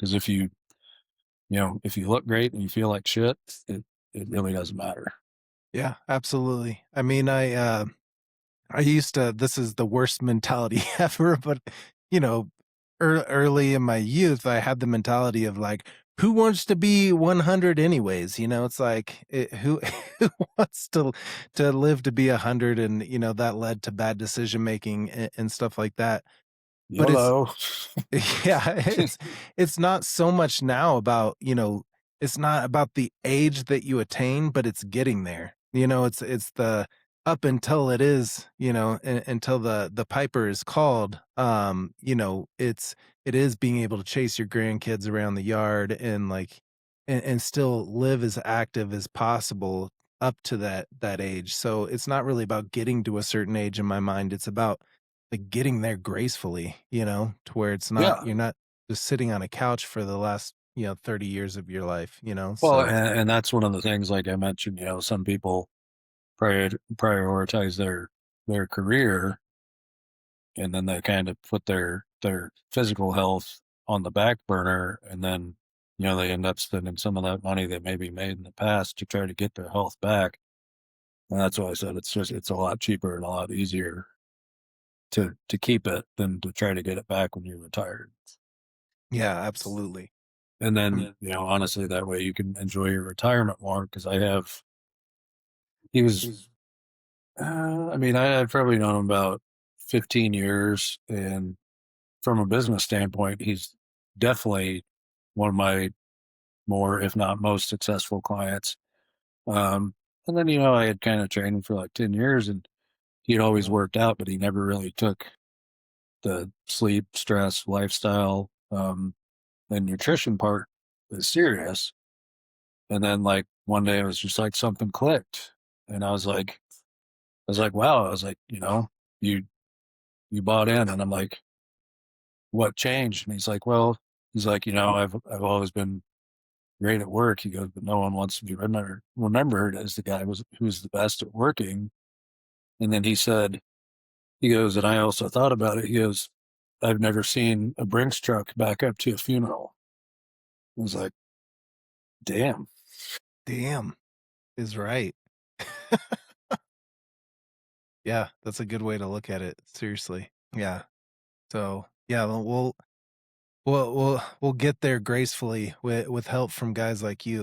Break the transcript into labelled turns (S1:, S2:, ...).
S1: Because if you look great and you feel like shit, it really doesn't matter.
S2: Yeah, absolutely. I mean, I used to this is the worst mentality ever, but, you know, early in my youth, I had the mentality of, like, "Who wants to be 100 anyways?" It's like, who who wants to live to be 100, and, that led to bad decision making and stuff like that. But it's
S1: YOLO.
S2: yeah, it's not so much now about, it's not about the age that you attain, but it's getting there. It's the up until it is, until the piper is called. It is being able to chase your grandkids around the yard and and still live as active as possible up to that age. So it's not really about getting to a certain age in my mind. It's about getting there gracefully, to where
S1: Yeah.
S2: you're not just sitting on a couch for the last, 30 years of your life,
S1: Well,
S2: so
S1: and that's one of the things, like I mentioned, some people prioritize their career, and then they kind of put their physical health on the back burner, and then they end up spending some of that money that maybe made in the past to try to get their health back. And that's why I said it's a lot cheaper and a lot easier to keep it than to try to get it back when you're retired.
S2: yeah, absolutely.
S1: And then,
S2: Um,
S1: honestly, that way you can enjoy your retirement more. Because he was, I mean, I've probably known him about 15 years. And from a business standpoint, he's definitely one of my more, if not most successful clients. And then, I had kind of trained him for like 10 years, and he'd always worked out, but he never really took the sleep, stress, lifestyle, and nutrition part is serious. And then like one day it was just like something clicked. And I was like, wow. I was like, you you bought in. And I'm like, what changed? And he's like, well, he's like, I've always been great at work. He goes, but no one wants to be remembered as the guy who's the best at working. And then he goes, and I also thought about it. He goes, I've never seen a Brinks truck back up to a funeral. I was like, damn.
S2: damn is right. Yeah, that's a good way to look at it, seriously. Yeah. So, yeah, we'll get there gracefully with help from guys like you.